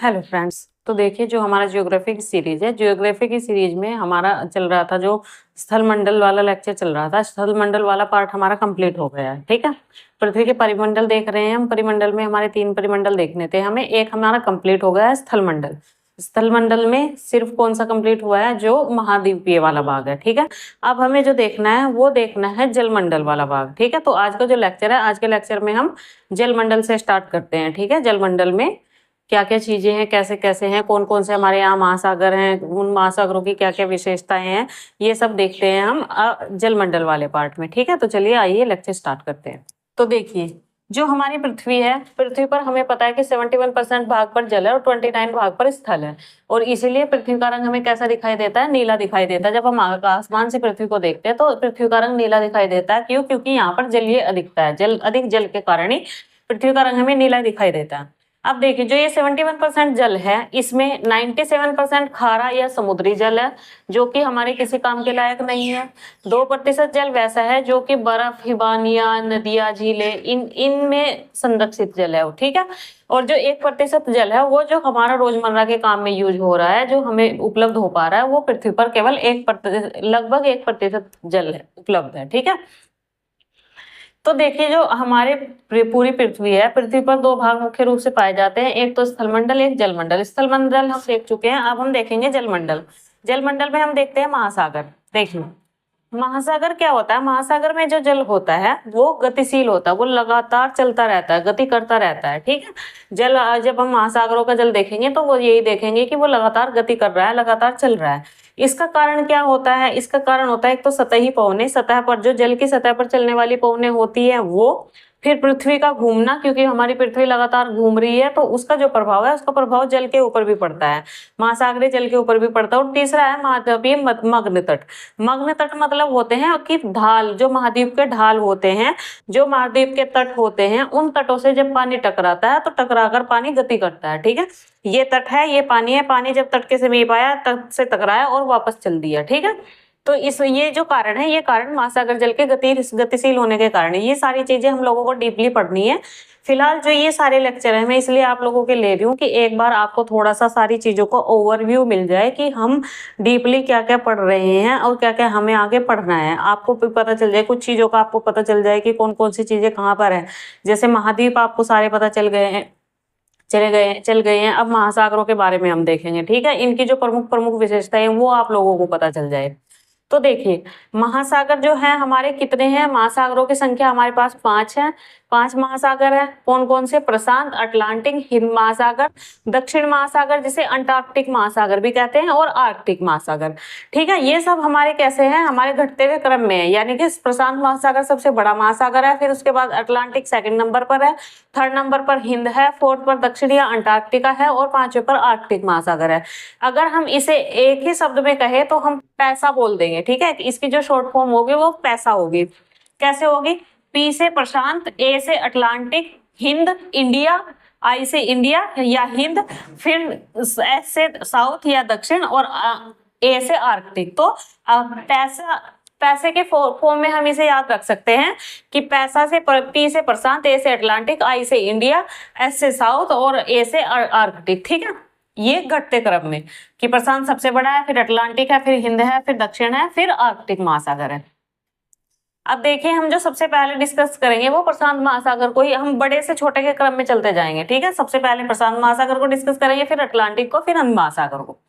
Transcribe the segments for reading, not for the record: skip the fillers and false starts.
Hello friends. तो देखिए, जो हमारा ज्योग्राफी की सीरीज है, ज्योग्राफी की सीरीज में हमारा चल रहा था जो स्थल मंडल वाला लेक्चर चल रहा था। स्थल मंडल वाला पार्ट हमारा कंप्लीट हो गया है। ठीक है, पृथ्वी के परिमंडल देख रहे हैं हम। परिमंडल में हमारे 3 परिमंडल देखने थे हमें। एक हमारा कंप्लीट हो गया है स्थल मंडल। स्थल मंडल में सिर्फ कौन सा कंप्लीट हुआ है? जो महाद्वीपीय वाला भाग है। ठीक है, अब हमें जो देखना है वो देखना है जलमंडल वाला भाग। ठीक है, तो आज का जो लेक्चर है, आज के लेक्चर में हम जलमंडल से स्टार्ट करते हैं। ठीक है, जलमंडल में क्या क्या चीजें हैं, कैसे कैसे हैं, कौन कौन से हमारे यहाँ महासागर हैं, उन महासागरों की क्या क्या विशेषताएं हैं, ये सब देखते हैं हम जलमंडल वाले पार्ट में। ठीक है, तो चलिए आइए लेक्चर स्टार्ट करते हैं। तो देखिए, जो हमारी पृथ्वी है, पृथ्वी पर हमें पता है कि 71% भाग पर जल है और 29 भाग पर स्थल है। और इसीलिए पृथ्वी का रंग हमें कैसा दिखाई देता है? नीला दिखाई देता है। जब हम आसमान से पृथ्वी को देखते हैं तो पृथ्वी का रंग नीला दिखाई देता है। क्यों? क्योंकि यहाँ पर जलीय अधिकता है। अधिक जल के कारण ही पृथ्वी का रंग हमें नीला दिखाई देता है। अब देखिए, जो ये 71% जल है, इसमें 97% खारा या समुद्री जल है, जो कि हमारे किसी काम के लायक नहीं है। 2% जल वैसा है जो कि बर्फ, हिमानिया, नदियां, झीलें, इनमें संरक्षित जल है वो। ठीक है, और जो 1% जल है वो जो हमारा रोजमर्रा के काम में यूज हो रहा है, जो हमें उपलब्ध हो पा रहा है, वो पृथ्वी पर केवल लगभग 1% जल है उपलब्ध है। ठीक है, तो देखिए, जो हमारे पूरी पृथ्वी है, पृथ्वी पर 2 भाग मुख्य रूप से पाए जाते हैं। एक तो स्थलमंडल, एक जलमंडल। स्थलमंडल हम देख चुके हैं, अब हम देखेंगे जलमंडल। जलमंडल में हम देखते हैं महासागर। देखिए, महासागर क्या होता है? महासागर में जो जल होता है वो गतिशील होता है, वो लगातार चलता रहता है, गति करता रहता है। ठीक है, जब हम महासागरों का जल देखेंगे तो वो यही देखेंगे कि वो लगातार गति कर रहा है, लगातार चल रहा है। इसका कारण क्या होता है? इसका कारण होता है एक तो सतही पवनें, सतह पर जो जल की सतह पर चलने वाली पवनें होती है वो, फिर पृथ्वी का घूमना, क्योंकि हमारी पृथ्वी लगातार घूम रही है तो उसका जो प्रभाव है, उसका प्रभाव जल के ऊपर भी पड़ता है, महासागरीय जल के ऊपर भी पड़ता है। और तीसरा है महाद्वीपीय मग्न तट। मग्न तट मतलब होते हैं कि ढाल, जो महाद्वीप के ढाल होते हैं, जो महाद्वीप के तट होते हैं, उन तटों से जब पानी टकराता है तो टकराकर पानी गति करता है। ठीक है, ये तट है, ये पानी है, पानी जब तट के समीप आया, तट से टकराया और वापस चल दिया। ठीक है, तो ये जो कारण है, ये कारण महासागर जल के गतिशील होने के कारण है। ये सारी चीजें हम लोगों को डीपली पढ़नी है। फिलहाल जो ये सारे लेक्चर है, मैं इसलिए आप लोगों के ले रही हूँ कि एक बार आपको थोड़ा सा सारी चीजों को ओवरव्यू मिल जाए कि हम डीपली क्या क्या पढ़ रहे हैं और क्या क्या हमें आगे पढ़ना है। आपको भी पता चल जाए, कुछ चीजों का आपको पता चल जाए कि कौन कौन सी चीजें कहाँ पर है। जैसे महाद्वीप आपको सारे पता चल गए हैं। अब महासागरों के बारे में हम देखेंगे। ठीक है, इनकी जो प्रमुख प्रमुख विशेषताएं हैं वो आप लोगों को पता चल जाए। तो देखिए, महासागर जो है हमारे कितने हैं? महासागरों की संख्या हमारे पास 5 है। 5 महासागर है। कौन कौन से? प्रशांत, अटलांटिक, हिंद महासागर, दक्षिण महासागर जिसे अंटार्कटिक महासागर भी कहते हैं, और आर्कटिक महासागर। ठीक है, ये सब हमारे कैसे हैं? हमारे घटते हुए क्रम में है। यानी कि प्रशांत महासागर सबसे बड़ा महासागर है, फिर उसके बाद अटलांटिक सेकंड नंबर पर है, थर्ड नंबर पर हिंद है, फोर्थ पर दक्षिण या अंटार्कटिका है, और 5वें पर आर्कटिक महासागर है। अगर हम इसे एक ही शब्द में कहें तो हम पैसा बोल देंगे। ठीक है, इसकी जो शॉर्ट फॉर्म होगी वो पैसा होगी। कैसे होगी? पी से प्रशांत, ए से अटलांटिक, हिंद इंडिया, आई से इंडिया या हिंद, फिर एस से साउथ या दक्षिण, और ए से आर्कटिक। तो पैसे के फॉर्म में हम इसे याद रख सकते हैं कि पैसा से पी से प्रशांत, ए से अटलांटिक, आई से इंडिया, एस से साउथ और ए से आर्कटिक। ठीक है, ये घटते क्रम में कि प्रशांत सबसे बड़ा है, फिर अटलांटिक है, फिर हिंद है, फिर दक्षिण है, फिर आर्कटिक महासागर है। अब देखिए, हम जो सबसे पहले डिस्कस करेंगे वो प्रशांत महासागर को ही, हम बड़े से छोटे के क्रम में चलते जाएंगे। ठीक है, सबसे पहले प्रशांत महासागर को डिस्कस करेंगे, फिर अटलांटिक को, फिर हिंद महासागर को।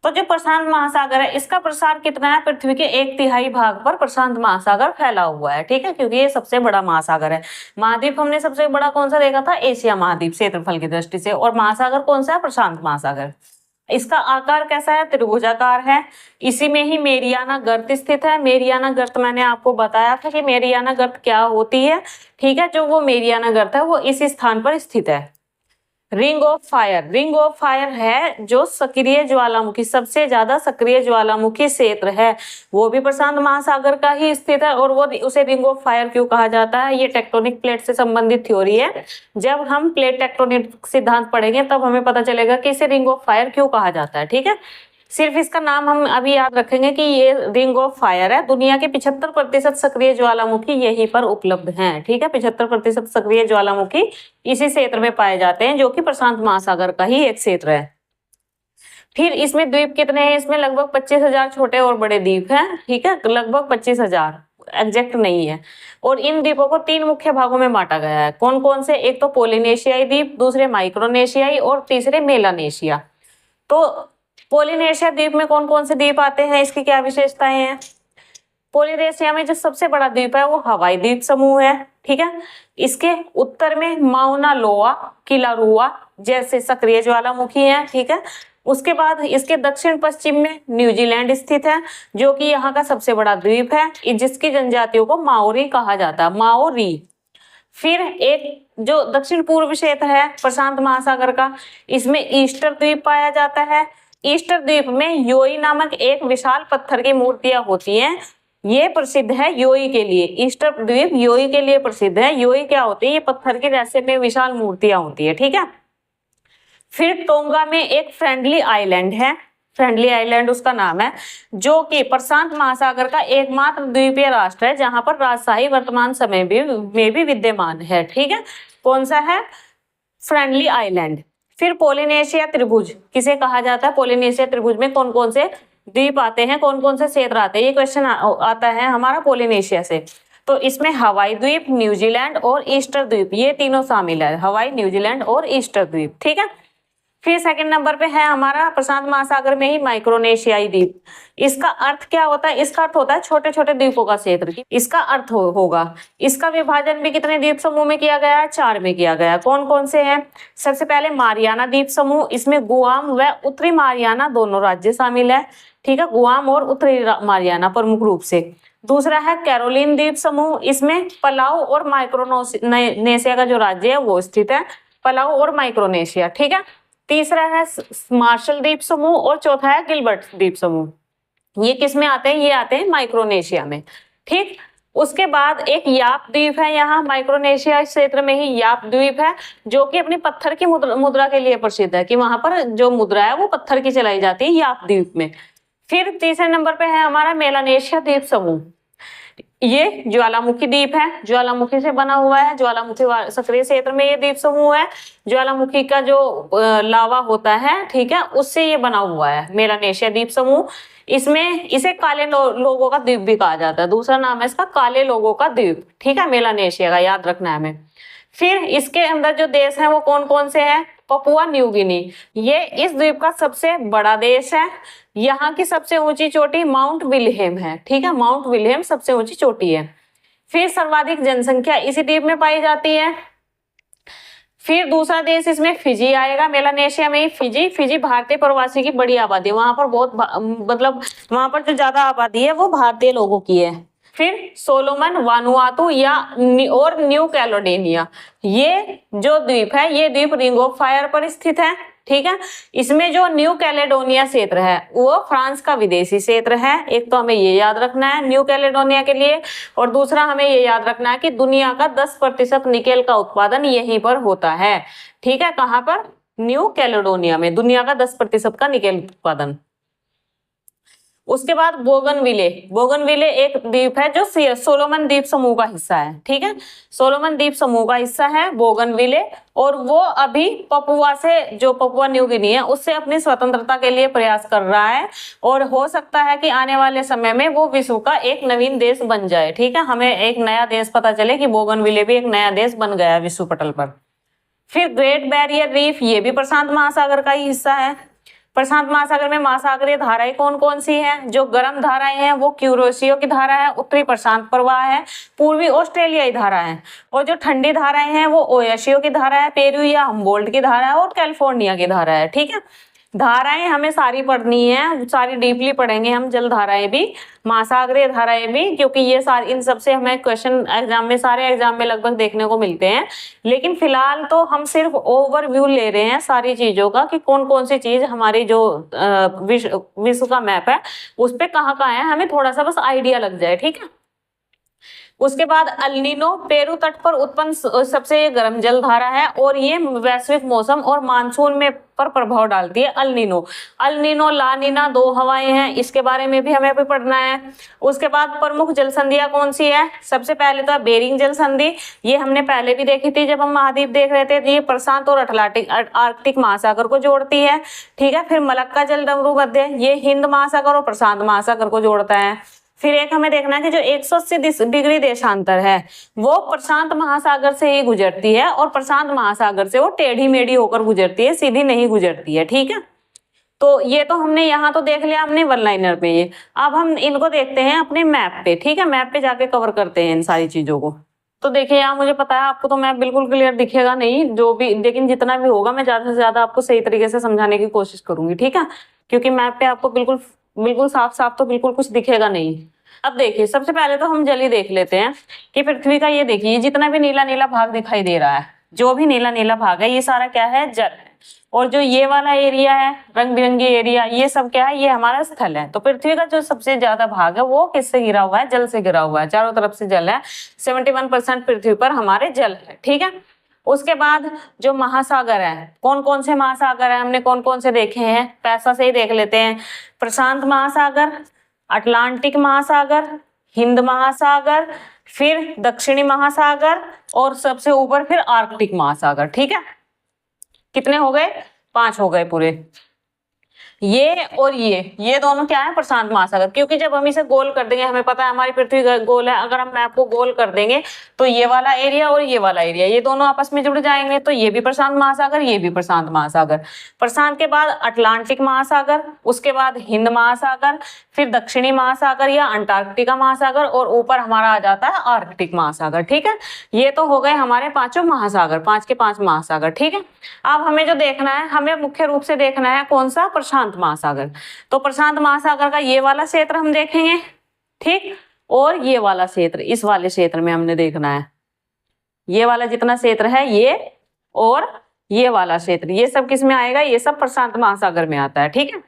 तो जो प्रशांत महासागर है, इसका प्रसार कितना है? पृथ्वी के 1/3 भाग पर प्रशांत महासागर फैला हुआ है। ठीक है, क्योंकि ये सबसे बड़ा महासागर है। महाद्वीप हमने सबसे बड़ा कौन सा देखा था? एशिया महाद्वीप, क्षेत्रफल की दृष्टि से। और महासागर कौन सा है? प्रशांत महासागर। इसका आकार कैसा है? त्रिभुजाकार है। इसी में ही मेरियाना गर्त स्थित है। मेरियाना गर्त मैंने आपको बताया था कि मेरियाना गर्त क्या होती है। ठीक है, जो वो मेरियाना गर्त है वो इस स्थान पर स्थित है। रिंग ऑफ फायर है जो सक्रिय ज्वालामुखी, सबसे ज्यादा सक्रिय ज्वालामुखी क्षेत्र है, वो भी प्रशांत महासागर का ही स्थित है। और वो उसे रिंग ऑफ फायर क्यों कहा जाता है? ये टेक्टोनिक प्लेट से संबंधित थ्योरी है। जब हम प्लेट टेक्टोनिक सिद्धांत पढ़ेंगे तब हमें पता चलेगा कि इसे रिंग ऑफ फायर क्यों कहा जाता है। ठीक है, सिर्फ इसका नाम हम अभी याद रखेंगे कि ये रिंग ऑफ फायर है। दुनिया के 75% सक्रिय ज्वालामुखी यहीं पर उपलब्ध हैं, ठीक है। 75% सक्रिय ज्वालामुखी इसी क्षेत्र में पाए जाते हैं, जो कि प्रशांत महासागर का ही एक क्षेत्र है। फिर इसमें द्वीप कितने हैं? इसमें लगभग 25,000 छोटे और बड़े द्वीप हैं, ठीक है, लगभग 25,000, एग्जैक्ट नहीं है। और इन द्वीपों को 3 मुख्य भागों में बांटा गया है। कौन कौन से? एक तो पोलिनेशियाई द्वीप, दूसरे माइक्रोनेशियाई और तीसरे मेलानेशिया। तो पोलिनेशिया द्वीप में कौन कौन से द्वीप आते हैं, इसकी क्या विशेषताएं हैं? पोलिनेशिया में जो सबसे बड़ा द्वीप है वो हवाई द्वीप समूह है, ठीक है। इसके उत्तर में माउना लोआ, किलारुआ जैसे सक्रिय ज्वालामुखी है, ठीक है। उसके बाद इसके दक्षिण पश्चिम में न्यूजीलैंड स्थित है, जो कि यहाँ का सबसे बड़ा द्वीप है, जिसकी जनजातियों को माओरी कहा जाता है, माओरी। फिर एक जो दक्षिण पूर्व क्षेत्र है प्रशांत महासागर का, इसमें ईस्टर द्वीप पाया जाता है। ईस्टर द्वीप में योई नामक एक विशाल पत्थर की मूर्तियां होती हैं। ये प्रसिद्ध है योई के लिए, ईस्टर द्वीप योई के लिए प्रसिद्ध है। योई क्या होती है? ये पत्थर के जैसे में विशाल मूर्तियां होती है, ठीक है। फिर टोंगा में एक फ्रेंडली आइलैंड है, फ्रेंडली आइलैंड उसका नाम है, जो कि प्रशांत महासागर का एकमात्र द्वीपीय राष्ट्र है जहां पर राजशाही वर्तमान समय में भी विद्यमान है, ठीक है। कौन सा है? Friendly island. फिर पोलिनेशिया त्रिभुज किसे कहा जाता है? पोलिनेशिया त्रिभुज में कौन कौन से द्वीप आते हैं, कौन कौन से क्षेत्र आते हैं? ये क्वेश्चन आता है हमारा पोलिनेशिया से। तो इसमें हवाई द्वीप, न्यूजीलैंड और ईस्टर द्वीप, ये तीनों शामिल है, हवाई, न्यूजीलैंड और ईस्टर द्वीप, ठीक है। फिर सेकंड नंबर पे है हमारा प्रशांत महासागर में ही माइक्रोनेशियाई द्वीप। इसका अर्थ क्या होता है? इसका अर्थ होता है छोटे छोटे द्वीपों का क्षेत्र। इसका अर्थ होगा, इसका विभाजन भी कितने द्वीप समूह में किया गया है? 4 में किया गया है। कौन कौन से हैं? सबसे पहले मारियाना द्वीप समूह, इसमें गुआम व उत्तरी मारियाना दोनों राज्य शामिल है, ठीक है, गुआम और उत्तरी मारियाना प्रमुख रूप से। दूसरा है कैरोलिन द्वीप समूह, इसमें पलाऊ और माइक्रोनेशिया का जो राज्य है वो स्थित है, पलाऊ और माइक्रोनेशिया, ठीक है। तीसरा है मार्शल द्वीप समूह और चौथा है गिलबर्ट द्वीप समूह। ये किस में आते हैं? ये आते हैं माइक्रोनेशिया में, ठीक। उसके बाद एक याप द्वीप है, यहाँ माइक्रोनेशिया क्षेत्र में ही याप द्वीप है, जो कि अपनी पत्थर की मुद्रा के लिए प्रसिद्ध है, कि वहां पर जो मुद्रा है वो पत्थर की चलाई जाती है याप द्वीप में। फिर तीसरे नंबर पे है हमारा मेलानेशिया द्वीप समूह। ये ज्वालामुखी द्वीप है, ज्वालामुखी से बना हुआ है, ज्वालामुखी सक्रिय क्षेत्र में ये द्वीप समूह है। ज्वालामुखी का जो लावा होता है, ठीक है, उससे ये बना हुआ है मेलानेशिया द्वीप समूह। इसमें इसे काले लोगों का द्वीप भी कहा जाता है, दूसरा नाम है इसका काले लोगों का द्वीप, ठीक है, मेलानेशिया का, याद रखना है हमें। फिर इसके अंदर जो देश है वो कौन कौन से हैं? पपुआ न्यू गिनी, ये इस द्वीप का सबसे बड़ा देश है। यहाँ की सबसे ऊंची चोटी माउंट विल्हेम है, ठीक है, माउंट विल्हेम सबसे ऊंची चोटी है। फिर सर्वाधिक जनसंख्या इसी द्वीप में पाई जाती है। फिर दूसरा देश इसमें फिजी आएगा, मेलानेशिया में ही फिजी। फिजी भारतीय प्रवासी की बड़ी आबादी है, वहां पर बहुत मतलब वहां पर जो ज्यादा आबादी है वो भारतीय लोगों की है। फिर सोलोमन, वानुआतू या और न्यू कैलेडोनिया, ये जो द्वीप है ये द्वीप रिंग ऑफ फायर पर स्थित है, ठीक है। इसमें जो न्यू कैलेडोनिया क्षेत्र है वो फ्रांस का विदेशी क्षेत्र है। एक तो हमें ये याद रखना है न्यू कैलेडोनिया के लिए, और दूसरा हमें ये याद रखना है कि दुनिया का 10% निकेल का उत्पादन यहीं पर होता है, ठीक है। कहाँ पर? न्यू कैलेडोनिया में दुनिया का 10% का निकेल उत्पादन। उसके बाद बोगनविले, बोगनविले एक द्वीप है जो सोलोमन द्वीप समूह का हिस्सा है, ठीक है, सोलोमन द्वीप समूह का हिस्सा है बोगनविले, और वो अभी पपुआ से, जो पपुआ न्यू गिनी है, उससे अपनी स्वतंत्रता के लिए प्रयास कर रहा है, और हो सकता है कि आने वाले समय में वो विश्व का एक नवीन देश बन जाए, ठीक है, हमें एक नया देश पता चले कि बोगनविले भी एक नया देश बन गया विश्व पटल पर। फिर ग्रेट बैरियर रीफ, ये भी प्रशांत महासागर का ही हिस्सा है। प्रशांत महासागर में महासागरीय धाराएं कौन कौन सी हैं? जो गर्म धाराएं हैं वो क्यूरोसियो की धारा है, उत्तरी प्रशांत प्रवाह है, पूर्वी ऑस्ट्रेलियाई धारा है, और जो ठंडी धाराएं हैं वो ओयाशियो की धारा है, पेरू या हम्बोल्ट की धारा है, और कैलिफोर्निया की धारा है, ठीक है। धाराएं हमें सारी पढ़नी है, सारी डीपली पढ़ेंगे हम, जल धाराएं भी, महासागरीय धाराएं भी, क्योंकि ये सारी, इन सबसे हमें क्वेश्चन एग्जाम में, सारे एग्जाम में लगभग देखने को मिलते हैं। लेकिन फिलहाल तो हम सिर्फ ओवरव्यू ले रहे हैं सारी चीजों का, कि कौन कौन सी चीज हमारी जो विश्व का मैप है उस पे कहाँ कहाँ है, हमें थोड़ा सा बस आइडिया लग जाए, ठीक है। उसके बाद अल्नीनो पेरू तट पर उत्पन्न सबसे गर्म जल धारा है और ये वैश्विक मौसम और मानसून में पर प्रभाव डालती है। अल्नीनो, अल्नीनो लानीना दो हवाएं हैं, इसके बारे में भी हमें अभी पढ़ना है। उसके बाद प्रमुख जल संधियां कौन सी है? सबसे पहले तो बेरिंग जल संधि, ये हमने पहले भी देखी थी जब हम महाद्वीप देख रहे थे। ये प्रशांत और अटलांटिक आर्कटिक महासागर को जोड़ती है, ठीक है। फिर मलक्का जल डमरू मध्य, ये हिंद महासागर और प्रशांत महासागर को जोड़ता है। फिर एक हमें देखना है कि जो 180 डिग्री देशांतर है वो प्रशांत महासागर से ही गुजरती है और प्रशांत महासागर से वो टेढ़ी मेढ़ी होकर गुजरती है, सीधी नहीं गुजरती है, ठीक है। तो ये तो हमने यहाँ तो देख लिया हमने वन लाइनर पे। ये अब हम इनको देखते हैं अपने मैप पे, ठीक है। मैप पे जाके कवर करते हैं इन सारी चीजों को। तो देखिए यहाँ मुझे पता है आपको तो मैप बिल्कुल क्लियर दिखेगा नहीं जो भी, लेकिन जितना भी होगा मैं ज्यादा से ज्यादा आपको सही तरीके से समझाने की कोशिश करूंगी, ठीक है। क्योंकि मैप पे आपको बिल्कुल साफ साफ तो बिल्कुल कुछ दिखेगा नहीं। अब देखिए सबसे पहले तो हम जल ही देख लेते हैं कि पृथ्वी का ये देखिए जितना भी नीला नीला भाग दिखाई दे रहा है, जो भी नीला नीला भाग है ये सारा क्या है? जल है। और जो ये वाला एरिया है रंग बिरंगी एरिया, ये सब क्या है? ये हमारा स्थल है। तो पृथ्वी का जो सबसे ज्यादा भाग है वो किससे घिरा हुआ है? जल से घिरा हुआ है, चारों तरफ से जल है। 71% पृथ्वी पर हमारे जल है, ठीक है। उसके बाद जो महासागर है, कौन कौन से महासागर है हमने कौन कौन से देखे हैं? पैसा से ही देख लेते हैं। प्रशांत महासागर, अटलांटिक महासागर, हिंद महासागर, फिर दक्षिणी महासागर और सबसे ऊपर फिर आर्कटिक महासागर, ठीक है। कितने हो गए? 5 हो गए पूरे। ये और ये दोनों क्या है? प्रशांत महासागर। क्योंकि जब हम इसे गोल कर देंगे, हमें पता है हमारी पृथ्वी गोल है, अगर हम मैप को गोल कर देंगे तो ये वाला एरिया और ये वाला एरिया ये दोनों आपस में जुड़ जाएंगे। तो ये भी प्रशांत महासागर, ये भी प्रशांत महासागर। प्रशांत के बाद अटलांटिक महासागर, उसके बाद हिंद महासागर, फिर दक्षिणी महासागर या अंटार्कटिका महासागर और ऊपर हमारा आ जाता है आर्कटिक महासागर, ठीक है। ये तो हो गए हमारे पांचों महासागर, 5 के 5 महासागर, ठीक है। अब हमें जो देखना है, हमें मुख्य रूप से देखना है कौन सा? प्रशांत महासागर। तो प्रशांत महासागर का ये वाला क्षेत्र हम देखेंगे, ठीक। और ये वाला क्षेत्र, इस वाले क्षेत्र में हमने देखना है। ये वाला जितना क्षेत्र है ये और ये वाला क्षेत्र, ये सब किस में आएगा? ये सब प्रशांत महासागर में आता है, ठीक है।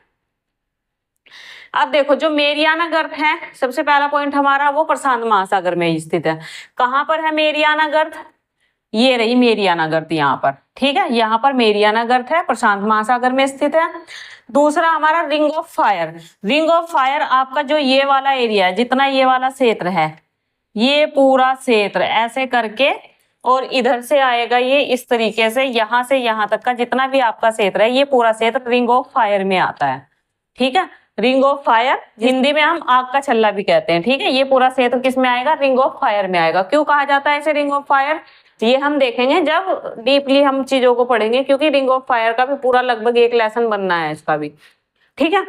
अब देखो जो मेरियाना गर्त है, सबसे पहला पॉइंट हमारा वो प्रशांत महासागर में स्थित है। कहां पर है मेरियाना गर्त? ये रही मेरियाना गर्त यहाँ पर, ठीक है। यहाँ पर मेरियाना गर्त है, प्रशांत महासागर में स्थित है। दूसरा हमारा ring of fire. Ring of fire आपका जो ये वाला एरिया है, जितना ये वाला क्षेत्र है, ये पूरा क्षेत्र ऐसे करके और इधर से आएगा ये इस तरीके से, यहाँ से यहाँ तक का जितना भी आपका क्षेत्र है ये पूरा क्षेत्र रिंग ऑफ फायर में आता है, ठीक है। रिंग ऑफ फायर, हिंदी में हम आग का छल्ला भी कहते हैं, ठीक है। ये पूरा क्षेत्र किस में आएगा? रिंग ऑफ फायर में आएगा। क्यों कहा जाता है इसे रिंग ऑफ फायर? ये हम देखेंगे जब डीपली हम चीजों को पढ़ेंगे, क्योंकि रिंग ऑफ फायर का भी पूरा लगभग एक लेसन बनना है इसका भी, ठीक है।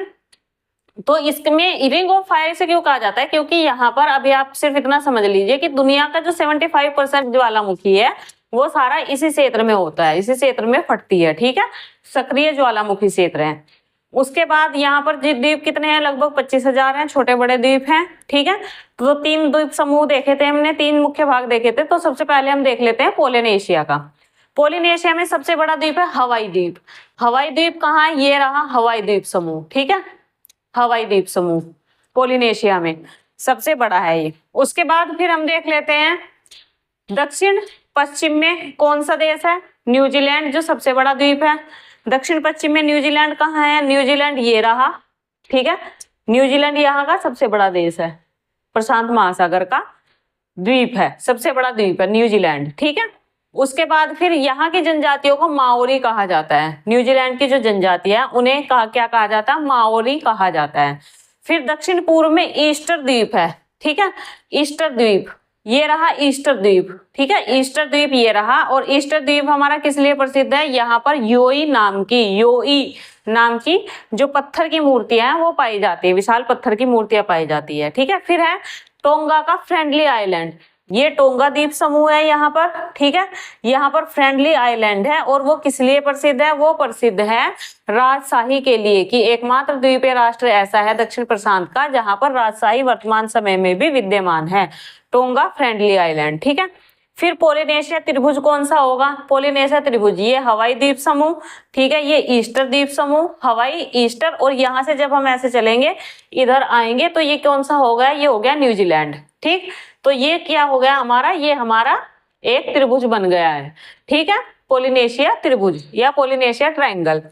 तो इसमें रिंग ऑफ फायर से क्यों कहा जाता है? क्योंकि यहाँ पर अभी आप सिर्फ इतना समझ लीजिए कि दुनिया का जो 75% ज्वालामुखी है वो सारा इसी क्षेत्र में होता है, इसी क्षेत्र में फटती है, ठीक है। सक्रिय ज्वालामुखी क्षेत्र है। उसके बाद यहाँ पर द्वीप कितने हैं? लगभग 25,000 हैं, छोटे बड़े द्वीप हैं, ठीक है। तो 3 द्वीप समूह देखे थे हमने, 3 मुख्य भाग देखे थे। तो सबसे पहले हम देख लेते हैं पोलिनेशिया का। पोलिनेशिया में सबसे बड़ा द्वीप है हवाई द्वीप। हवाई द्वीप कहाँ है? ये रहा हवाई द्वीप समूह, ठीक है। हवाई द्वीप समूह पोलिनेशिया में सबसे बड़ा है ये। उसके बाद फिर हम देख लेते हैं दक्षिण पश्चिम में कौन सा देश है? न्यूजीलैंड, जो सबसे बड़ा द्वीप है। दक्षिण पश्चिम में न्यूजीलैंड कहाँ है? न्यूजीलैंड ये रहा, ठीक है। न्यूजीलैंड यहाँ का सबसे बड़ा देश है, प्रशांत महासागर का द्वीप है, सबसे बड़ा द्वीप है न्यूजीलैंड, ठीक है। उसके बाद फिर यहाँ की जनजातियों को माओरी कहा जाता है। न्यूजीलैंड की जो जनजातियां है उन्हें क्या कहा जाता है? माओरी कहा जाता है। फिर दक्षिण पूर्व में ईस्टर द्वीप है, ठीक है। ईस्टर द्वीप ये रहा, ईस्टर द्वीप, ठीक है। ईस्टर द्वीप ये रहा। और ईस्टर द्वीप हमारा किस लिए प्रसिद्ध है? यहाँ पर योई नाम की जो पत्थर की मूर्तियां हैं वो पाई जाती है, विशाल पत्थर की मूर्तियां पाई जाती है, ठीक है। फिर है टोंगा का फ्रेंडली आइलैंड। ये टोंगा द्वीप समूह है यहाँ पर, ठीक है। यहाँ पर फ्रेंडली आइलैंड है और वो किस लिए प्रसिद्ध है? वो प्रसिद्ध है राजशाही के लिए, कि एकमात्र द्वीपीय राष्ट्र ऐसा है दक्षिण प्रशांत का जहां पर राजशाही वर्तमान समय में भी विद्यमान है, टोंगा फ्रेंडली आइलैंड, ठीक है। फिर पोलिनेशिया त्रिभुज कौन सा होगा? पोलिनेशिया त्रिभुज ये हवाई द्वीप समूह, ठीक है। ये ईस्टर द्वीप समूह, हवाई, ईस्टर, और यहाँ से जब हम ऐसे चलेंगे इधर आएंगे तो ये कौन सा होगा? ये हो गया न्यूजीलैंड, ठीक। तो ये क्या हो गया हमारा, ये हमारा एक त्रिभुज बन गया है, ठीक है, पोलिनेशिया त्रिभुज या पोलिनेशिया ट्रायंगल।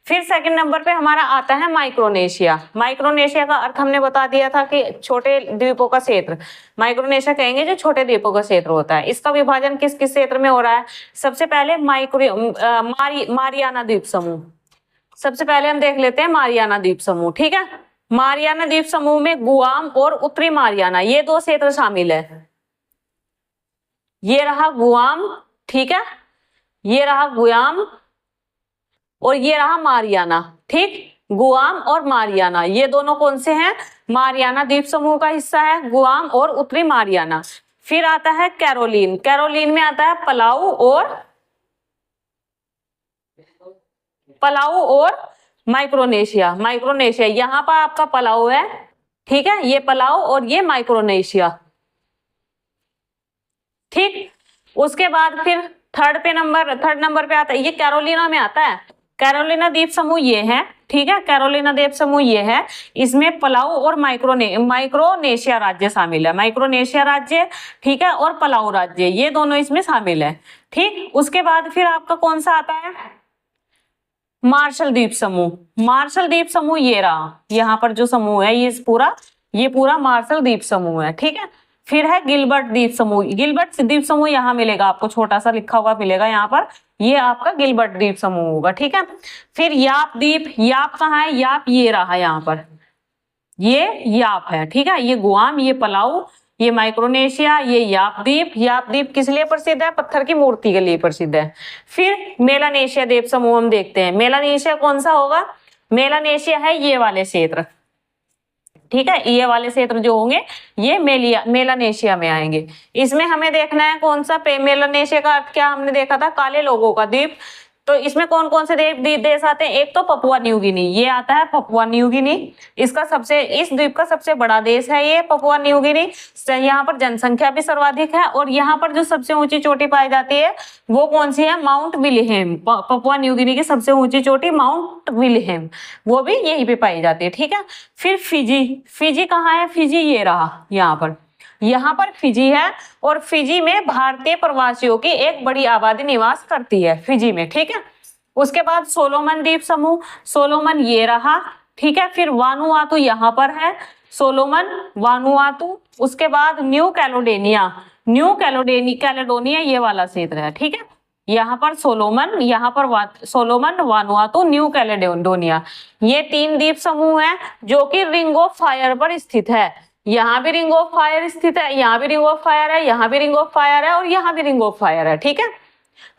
फिर सेकंड नंबर पे हमारा आता है माइक्रोनेशिया। माइक्रोनेशिया का अर्थ हमने बता दिया था कि छोटे द्वीपों का क्षेत्र, माइक्रोनेशिया कहेंगे जो छोटे द्वीपों का क्षेत्र होता है। इसका विभाजन किस किस क्षेत्र में हो रहा है? सबसे पहले मारियाना द्वीप समूह, सबसे पहले हम देख लेते हैं मारियाना द्वीप समूह, ठीक है। मारियाना द्वीप समूह में गुआम और उत्तरी मारियाना ये दो क्षेत्र शामिल है। ये रहा गुआम, ठीक है, ये रहा गुआम और ये रहा मारियाना, ठीक। गुआम और मारियाना ये दोनों कौन से हैं? मारियाना द्वीप समूह का हिस्सा है, गुआम और उत्तरी मारियाना। फिर आता है कैरोलीन, कैरोलीन में आता है पलाऊ और माइक्रोनेशिया। माइक्रोनेशिया यहाँ पर आपका पलाऊ है, ठीक है, ये पलाऊ और ये माइक्रोनेशिया, ठीक। उसके बाद फिर थर्ड नंबर पे आता है, ये कैरोलिना में आता है। कैरोलिना द्वीप समूह ये है, ठीक है, कैरोलिना द्वीप समूह ये है। इसमें पलाऊ और माइक्रोनेशिया राज्य शामिल है, माइक्रोनेशिया राज्य, ठीक है, और पलाऊ राज्य, ये दोनों इसमें शामिल है, ठीक। उसके बाद फिर आपका कौन सा आता है? मार्शल द्वीप समूह। मार्शल द्वीप समूह ये रहा, यहाँ पर जो समूह है ये पूरा मार्शल द्वीप समूह है, ठीक है। फिर है गिलबर्ट द्वीप समूह। गिलबर्ट द्वीप समूह यहाँ मिलेगा आपको, छोटा सा लिखा हुआ मिलेगा यहाँ पर, ये आपका गिलबर्ट द्वीप समूह होगा, ठीक है। फिर याप द्वीप, याप कहाँ है? याप ये रहा यहाँ पर, ये याप है, ठीक है। ये गुआम, ये पलाऊ, ये माइक्रोनेशिया, ये याप द्वीप। याप द्वीप किस लिए प्रसिद्ध है? पत्थर की मूर्ति के लिए प्रसिद्ध है। फिर मेलानेशिया द्वीप समूह हम देखते हैं। मेलानेशिया कौन सा होगा? मेलानेशिया है ये वाले क्षेत्र, ठीक है, ये वाले क्षेत्र जो होंगे ये मेलानेशिया में आएंगे। इसमें हमें देखना है कौन सा मेलानेशिया का अर्थ क्या हमने देखा था? काले लोगों का द्वीप। तो इसमें कौन कौन से देश आते हैं? एक तो पपुआ न्यू गिनी, ये आता है पपुआ न्यू गिनी। इस द्वीप का सबसे बड़ा देश है ये पपुआ न्यू गिनी। यहाँ पर जनसंख्या भी सर्वाधिक है और यहाँ पर जो सबसे ऊंची चोटी पाई जाती है वो कौन सी है? Mount William. Papua New Guinea की सबसे ऊंची चोटी माउंट विलियम, वो भी यहीं पे पाई जाती है, ठीक है। फिर फिजी, फिजी कहाँ है? फिजी ये रहा यहाँ पर फिजी है और फिजी में भारतीय प्रवासियों की एक बड़ी आबादी निवास करती है फिजी में, ठीक है। उसके बाद सोलोमन द्वीप समूह, सोलोमन ये रहा, ठीक है। फिर वानुआतू यहाँ पर है, सोलोमन, वानुआतू। उसके बाद न्यू कैलेडोनिया ये वाला क्षेत्र है, ठीक है। यहाँ पर सोलोमन, वानुआतू, न्यू कैलेडोनिया, ये 3 द्वीप समूह है जो कि रिंग ऑफ फायर पर स्थित है। यहाँ भी रिंग ऑफ फायर स्थित है, यहाँ भी रिंग ऑफ फायर है, यहाँ भी रिंग ऑफ फायर है और यहाँ भी रिंग ऑफ फायर है, ठीक है।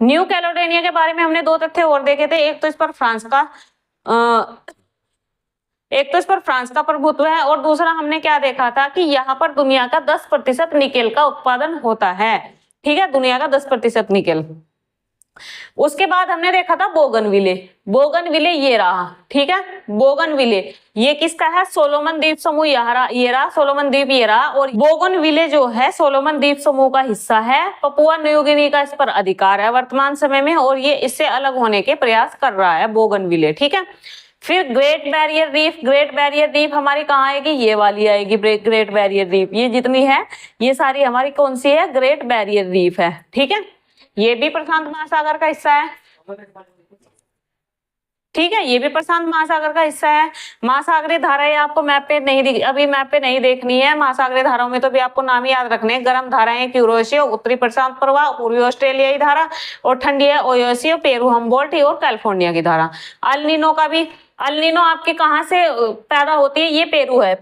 न्यू कैलेडोनिया के बारे में हमने 2 तथ्य और देखे थे। एक तो इस पर फ्रांस का प्रभुत्व है और दूसरा हमने क्या देखा था कि यहाँ पर दुनिया का 10% निकेल का उत्पादन होता है, ठीक है, दुनिया का 10% निकेल। उसके बाद हमने देखा था बोगनविले। बोगनविले ये रहा, ठीक है, बोगनविले ये किसका है? सोलोमन द्वीप समूह ये रहा सोलोमन द्वीप ये रहा। और बोगनविले जो है सोलोमन द्वीप समूह का हिस्सा है। पपुआ न्यू गिनी का इस पर अधिकार है वर्तमान समय में और ये इससे अलग होने के प्रयास कर रहा है बोगनविले, ठीक है। फिर great barrier reef, great barrier reef हमारी कहाँ आएगी? ये वाली आएगी ग्रेट बैरियर रीफ। ये जितनी है ये सारी हमारी कौन सी है? ग्रेट बैरियर रीफ है, ठीक है। ये भी प्रशांत महासागर का हिस्सा है, ठीक है, ये भी प्रशांत महासागर का हिस्सा है। महासागरीय धाराएं आपको मैप पे नहीं देखनी है। महासागरीय धाराओं में तो भी आपको नाम याद रखने हैं। गर्म धाराएं क्यूरोसियो, उत्तरी प्रशांत प्रवाह, पूर्वी ऑस्ट्रेलियाई धारा, और ठंडी है ओयोसियो, पेरू हम्बोल्ट और कैलिफोर्निया की धारा। अल्निनो का भी, अल्निनो आपके कहाँ से पैदा होती है? ये पेरू है,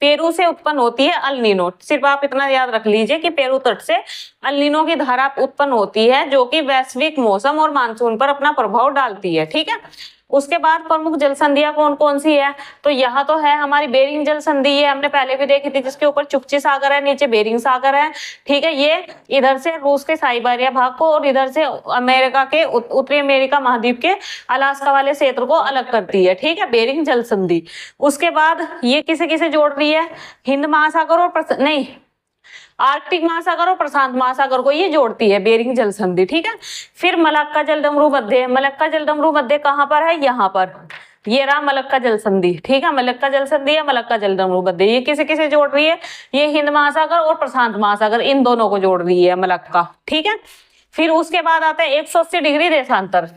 पेरू से उत्पन्न होती है अल्निनो। सिर्फ आप इतना याद रख लीजिए कि पेरू तट से अल्निनो की धारा उत्पन्न होती है जो कि वैश्विक मौसम और मानसून पर अपना प्रभाव डालती है, ठीक है। उसके बाद प्रमुख जल संधियां कौन कौन सी है? तो यहाँ तो है हमारी बेरिंग जल संधि, है हमने पहले भी देखी थी, जिसके ऊपर चुपची सागर है, नीचे बेरिंग सागर है, ठीक है। ये इधर से रूस के साइबेरिया भाग को और इधर से अमेरिका के उत्तरी अमेरिका महाद्वीप के अलास्का वाले क्षेत्र को अलग करती है, ठीक है, बेरिंग जल संधि। उसके बाद ये किसे किसे जोड़ रही है? हिंद महासागर और आर्कटिक महासागर और प्रशांत महासागर को ये जोड़ती है बेरिंग जल संधि, ठीक है। फिर मलक्का जलडमरू मध्य, मलक्का जलडमरू मध्य कहाँ पर है? यहाँ पर ये रहा मलक्का जल संधि, ठीक है, मलक्का जल संधि है, मलक्का जलसंधि, ये किसे किसे जोड़ रही है, ये हिंद महासागर और प्रशांत महासागर, इन दोनों को जोड़ रही है मलक्का, ठीक है। फिर उसके बाद आता है 180 डिग्री देशांतर।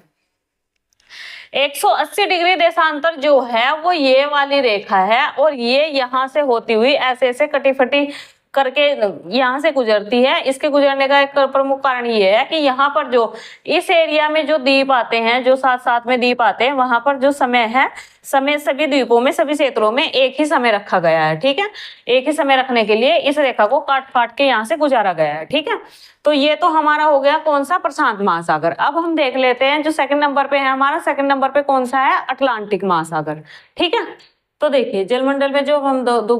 180 डिग्री देशांतर जो है वो ये वाली रेखा है, और ये यहाँ से होती हुई ऐसे ऐसे कटी फटी करके यहाँ से गुजरती है। इसके गुजरने का एक प्रमुख कारण ये है कि यहाँ पर जो इस एरिया में जो द्वीप आते हैं, जो साथ साथ में द्वीप आते हैं, वहां पर जो समय है, समय सभी द्वीपों में, सभी क्षेत्रों में एक ही समय रखा गया है, ठीक है। एक ही समय रखने के लिए इस रेखा को काट काट के यहाँ से गुजारा गया है, ठीक है। तो ये तो हमारा हो गया कौन सा, प्रशांत महासागर। अब हम देख लेते हैं जो सेकंड नंबर पे है हमारा, सेकंड नंबर पे कौन सा है, अटलांटिक महासागर, ठीक है। तो देखिए जलमंडल में जो हम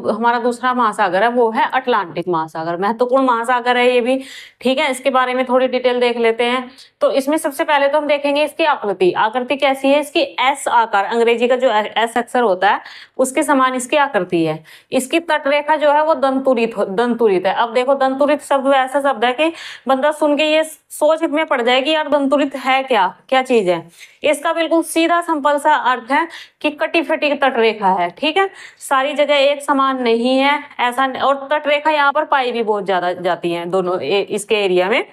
हमारा दूसरा महासागर है वो है अटलांटिक महासागर, महत्वपूर्ण महासागर है ये भी, ठीक है। इसके बारे में थोड़ी डिटेल देख लेते हैं। तो इसमें सबसे पहले तो हम देखेंगे इसकी आकृति, आकृति कैसी है इसकी, एस आकार, अंग्रेजी का जो एस अक्षर होता है उसके समान इसकी आकृति है। इसकी तटरेखा जो है वो दंतुरित है। अब देखो दंतुरित शब्द ऐसा शब्द है कि बंदा सुन के ये सोच में पड़ जाए कि यार दंतुरित है क्या चीज है। इसका बिल्कुल सीधा सिंपल सा अर्थ है कि कटी फटी तटरेखा है, ठीक है। सारी जगह एक समान नहीं है ऐसा, और तटरेखा यहाँ पर पाई भी बहुत ज्यादा जाती है दोनों इसके एरिया में,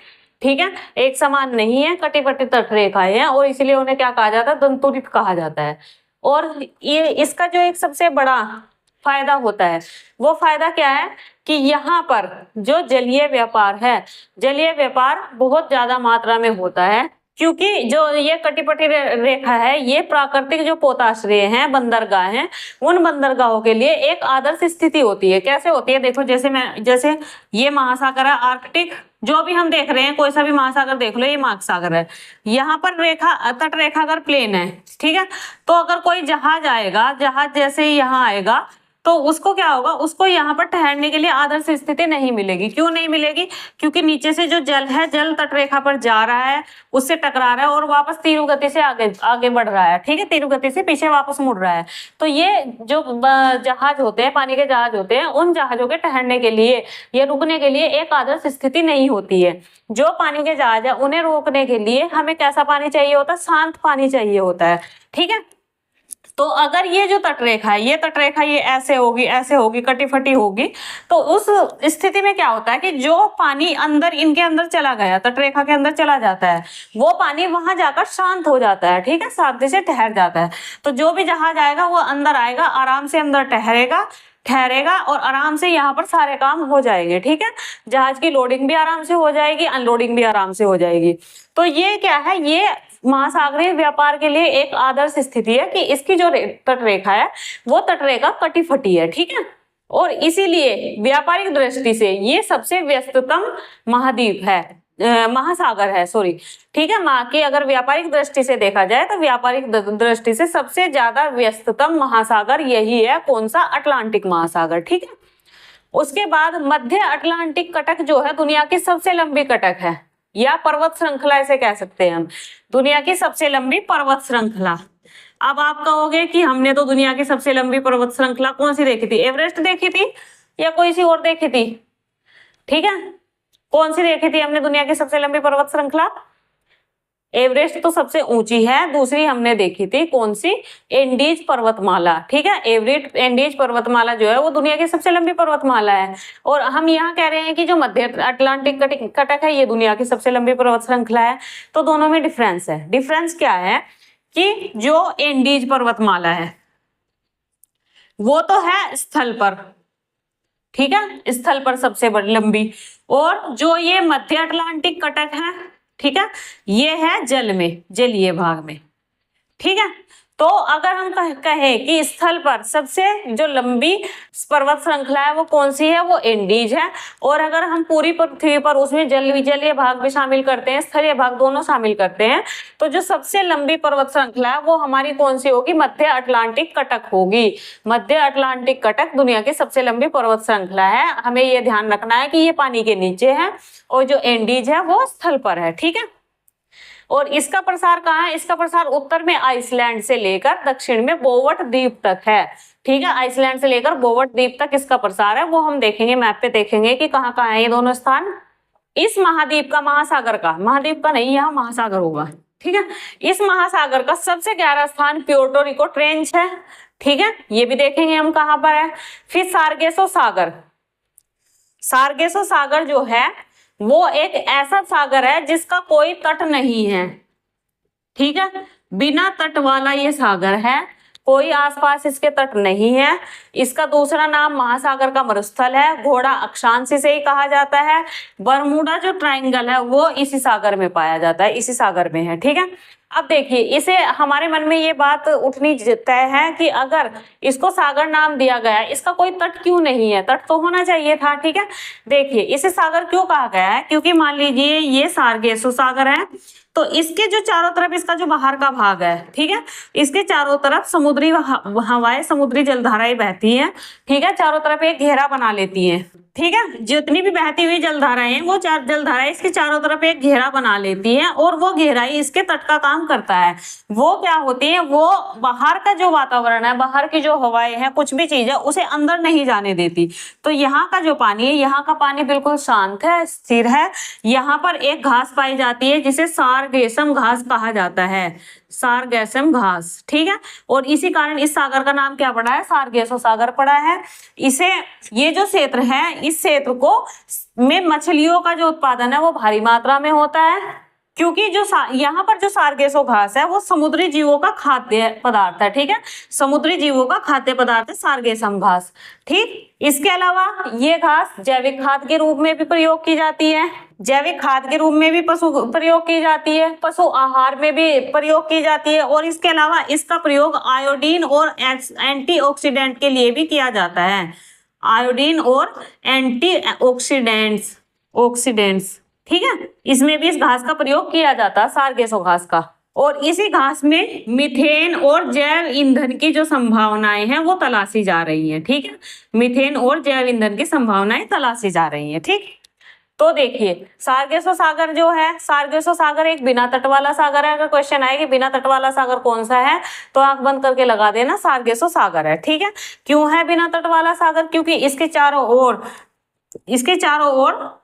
ठीक है। एक समान नहीं है, कटी फटी तटरेखाएं हैं, और इसीलिए उन्हें क्या कहा जाता है, दंतुरित कहा जाता है। और ये इसका जो एक सबसे बड़ा फायदा होता है वो फायदा क्या है कि यहाँ पर जो जलीय व्यापार है, जलीय व्यापार बहुत ज्यादा मात्रा में होता है, क्योंकि जो ये कटिपटी रेखा है ये प्राकृतिक जो पोताश्रय हैं, बंदरगाह हैं, उन बंदरगाहों के लिए एक आदर्श स्थिति होती है। कैसे होती है, देखो जैसे ये महासागर है आर्कटिक, जो भी हम देख रहे हैं कोई सा भी महासागर देख लो, ये महासागर है, यहाँ पर रेखा तट रेखा अगर प्लेन है, ठीक है, तो अगर कोई जहाज आएगा, जहाज जैसे ही यहाँ आएगा तो उसको क्या होगा, उसको यहाँ पर ठहरने के लिए आदर्श स्थिति नहीं मिलेगी। क्यों नहीं मिलेगी, क्योंकि नीचे से जो जल है, जल तटरेखा पर जा रहा है, उससे टकरा रहा है और वापस तीव्र गति से आगे बढ़ रहा है, ठीक है, तीव्र गति से पीछे वापस मुड़ रहा है। तो ये जो जहाज होते हैं, पानी के जहाज होते हैं, उन जहाजों के ठहरने के लिए या रुकने के लिए एक आदर्श स्थिति नहीं होती है। जो पानी के जहाज है उन्हें रोकने के लिए हमें कैसा पानी चाहिए होता है, शांत पानी चाहिए होता है, ठीक है। तो अगर ये जो तटरेखा है, ये तटरेखा ये ऐसे होगी कटी फटी होगी, तो उस स्थिति में क्या होता है कि जो पानी अंदर इनके अंदर चला गया, तटरेखा के अंदर चला जाता है, वो पानी वहां जाकर शांत हो जाता है, ठीक है, शांति से ठहर जाता है। तो जो भी जहाज आएगा वो अंदर आएगा, आराम से अंदर ठहरेगा और आराम से यहाँ पर सारे काम हो जाएंगे, ठीक है। जहाज की लोडिंग भी आराम से हो जाएगी, अनलोडिंग भी आराम से हो जाएगी। तो ये क्या है, ये महासागरीय व्यापार के लिए एक आदर्श स्थिति है कि इसकी जो तटरेखा है वो तटरेखा कटी फटी है, ठीक है। और इसीलिए व्यापारिक दृष्टि से ये सबसे व्यस्ततम महाद्वीप है, महासागर है, सॉरी, ठीक है। माँ की अगर व्यापारिक दृष्टि से देखा जाए तो व्यापारिक दृष्टि से सबसे ज्यादा व्यस्ततम महासागर यही है, कौन सा, अटलांटिक महासागर, ठीक है। उसके बाद मध्य अटलांटिक कटक जो है दुनिया की सबसे लंबी कटक है, या पर्वत श्रृंखला इसे कह सकते हैं हम, दुनिया की सबसे लंबी पर्वत श्रृंखला। अब आप कहोगे कि हमने तो दुनिया की सबसे लंबी पर्वत श्रृंखला कौन सी देखी थी, एवरेस्ट देखी थी या कोई सी और देखी थी, ठीक है, कौन सी देखी थी हमने दुनिया की सबसे लंबी पर्वत श्रृंखला, एवरेस्ट तो सबसे ऊंची है, दूसरी हमने देखी थी कौन सी, एंडीज पर्वतमाला, ठीक है। एंडीज पर्वतमाला जो है वो दुनिया की सबसे लंबी पर्वतमाला है, और हम यहाँ कह रहे हैं कि जो मध्य अटलांटिक कटक है ये दुनिया की सबसे लंबी पर्वत श्रृंखला है। तो दोनों में डिफरेंस है। डिफरेंस क्या है कि जो एंडीज पर्वतमाला है वो तो है स्थल पर, ठीक है, स्थल पर सबसे बड़ी लंबी, और जो ये मध्य अटलांटिक कटक है, ठीक है, ये है जल में, जलीय भाग में, ठीक है। तो अगर हम कहें कि स्थल पर सबसे जो लंबी पर्वत श्रृंखला है वो कौन सी है, वो एंडीज है। और अगर हम पूरी पृथ्वी पर उसमें जलीय भाग भी शामिल करते हैं, स्थलीय भाग दोनों शामिल करते हैं, तो जो सबसे लंबी पर्वत श्रृंखला है वो हमारी कौन सी होगी, मध्य अटलांटिक कटक होगी। मध्य अटलांटिक कटक दुनिया की सबसे लंबी पर्वत श्रृंखला है। हमें ये ध्यान रखना है कि ये पानी के नीचे है और जो एंडीज है वो स्थल पर है, ठीक है। और इसका प्रसार कहाँ है, इसका प्रसार उत्तर में आइसलैंड से लेकर दक्षिण में बोवट द्वीप तक है, ठीक है। आइसलैंड से लेकर बोवट द्वीप तक इसका प्रसार है, वो हम देखेंगे, मैप पे देखेंगे कि कहाँ कहाँ है ये दोनों स्थान। इस महाद्वीप का, महासागर का, महाद्वीप का नहीं, यहाँ महासागर होगा, ठीक है। इस महासागर का सबसे गहरा स्थान प्यूर्टो रिको ट्रेंच है, ठीक है, ये भी देखेंगे हम कहां पर है। फिर सार्गेसो सागर, सार्गेसो सागर जो है वो एक ऐसा सागर है जिसका कोई तट नहीं है, ठीक है, बिना तट वाला ये सागर है, कोई आसपास इसके तट नहीं है। इसका दूसरा नाम महासागर का मरुस्थल है, घोड़ा अक्षांश से ही कहा जाता है। बरमूडा जो ट्रायंगल है वो इसी सागर में पाया जाता है, इसी सागर में है, ठीक है। अब देखिए, इसे हमारे मन में ये बात उठनी तय है कि अगर इसको सागर नाम दिया गया, इसका कोई तट क्यों नहीं है, तट तो होना चाहिए था, ठीक है। देखिए इसे सागर क्यों कहा गया है, क्योंकि मान लीजिए ये सार्गेसो सागर है, तो इसके जो चारों तरफ इसका जो बाहर का भाग है, ठीक है, इसके चारों तरफ समुद्री हवाएं, समुद्री जलधाराएं बहती हैं, ठीक है, चारों तरफ एक घेरा बना लेती हैं, ठीक है। जितनी भी बहती हुई जलधाराएं हैं वो चार जलधाराएं इसके चारों तरफ एक घेरा बना लेती हैं और वो घेरा ही इसके तट का काम करता है। वो क्या होती है, वो बाहर का जो वातावरण है, बाहर की जो हवाएं हैं, कुछ भी चीज है, उसे अंदर नहीं जाने देती। तो यहाँ का जो पानी है, यहाँ का पानी बिल्कुल शांत है, स्थिर है। यहाँ पर एक घास पाई जाती है जिसे सारगेसम घास कहा जाता है, सारगेसम घास, ठीक है। और इसी कारण इस सागर का नाम क्या पड़ा है, सार्गेसो सागर पड़ा है। इसे, ये जो क्षेत्र है, इस क्षेत्र को में मछलियों का जो उत्पादन है वो भारी मात्रा में होता है, क्योंकि जो यहाँ पर जो सारगेसो घास है वो समुद्री जीवों का खाद्य पदार्थ है, ठीक है, समुद्री जीवों का खाद्य पदार्थ है सारगेसम घास, ठीक। इसके अलावा ये घास जैविक खाद के रूप में भी प्रयोग की जाती है, जैविक खाद के रूप में भी पशु प्रयोग की जाती है, पशु आहार में भी प्रयोग की जाती है, और इसके अलावा इसका प्रयोग आयोडीन और एंटीऑक्सीडेंट के लिए भी किया जाता है, आयोडीन और एंटीऑक्सीडेंट्स, ऑक्सीडेंट्स, ठीक है, इसमें भी इस घास का प्रयोग किया जाता है, सारगेसो घास का। और इसी घास में मीथेन और जैव ईंधन की जो संभावनाएं हैं वो तलाशी जा रही हैं, ठीक है, मीथेन और जैव ईंधन की संभावनाएं तलाशी जा रही हैं, ठीक। तो देखिए सारगेसो सागर जो है, सारगेसो सागर एक बिना तट वाला सागर है। अगर क्वेश्चन आए कि बिना तट वाला सागर कौन सा है, तो आंख बंद करके लगा देना, सारगेसो सागर है, ठीक है। क्यों है बिना तट वाला सागर, क्योंकि इसके चारों ओर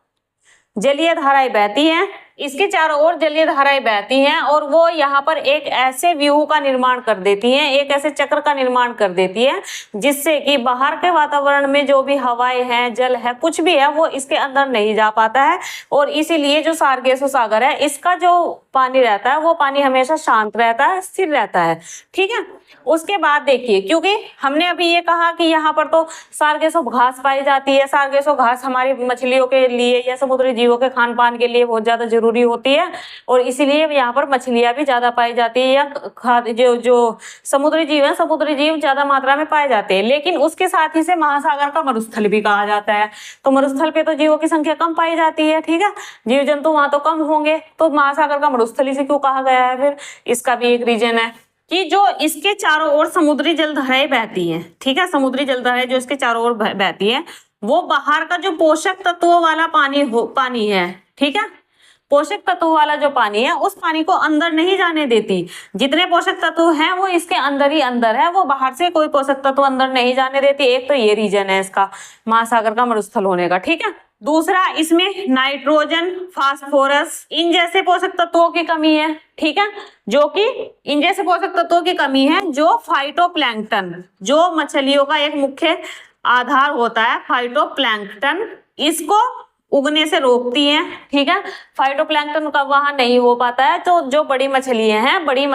जलीय धाराएं बहती हैं, इसके चारों ओर जलीय धाराएं बहती हैं, और वो यहाँ पर एक ऐसे व्यूह का निर्माण कर देती हैं, एक ऐसे चक्र का निर्माण कर देती है जिससे कि बाहर के वातावरण में जो भी हवाएं हैं, जल है, कुछ भी है, वो इसके अंदर नहीं जा पाता है। और इसीलिए जो सारगेसो सागर है, इसका जो पानी रहता है वो पानी हमेशा शांत रहता है, स्थिर रहता है, ठीक है। उसके बाद देखिए, क्योंकि हमने अभी ये कहा कि यहाँ पर तो सारगेसो घास पाई जाती है, सारगेसो घास हमारी मछलियों के लिए या समुद्री जीवों के खान पान के लिए बहुत ज्यादा जरूरी होती है, और इसीलिए यहाँ पर मछलियां भी ज्यादा पाई जाती है, या जो समुद्री जीव है, समुद्री जीव ज्यादा मात्रा में पाए जाते हैं। लेकिन उसके साथ ही से महासागर का मरुस्थल भी कहा जाता है, तो मरुस्थल पे तो जीवों की संख्या कम पाई जाती है, ठीक है, जीव जंतु वहां तो कम होंगे, तो महासागर का मरुस्थल इसे क्यों कहा गया है, फिर इसका भी एक रीजन है कि जो इसके चारों ओर समुद्री जलधाराएं बहती हैं, ठीक है, समुद्री जलधाराएं जो इसके चारों ओर बहती है, वो बाहर का जो पोषक तत्वों वाला पानी है, ठीक है, पोषक तत्व वाला जो पानी है, उस पानी को अंदर नहीं जाने देती। जितने पोषक तत्व हैं वो इसके अंदर ही अंदर है, वो बाहर से कोई पोषक तत्व अंदर नहीं जाने देती। एक तो ये रीजन है इसका महासागर का मरुस्थल होने का, ठीक है। दूसरा, इसमें नाइट्रोजन, फास्फोरस, इन जैसे पोषक तत्वों की कमी है, ठीक है, जो कि इन जैसे पोषक तत्वों की कमी है जो फाइटोप्लैंक्टन, जो मछलियों का एक मुख्य आधार होता है, फाइटोप्लैंक्टन, इसको उगने से रोकती हैं, ठीक है। फाइटोप्लैंक्टन का वहां नहीं हो पाता है, तो जो बड़ी मछलियां हैं, बड़ी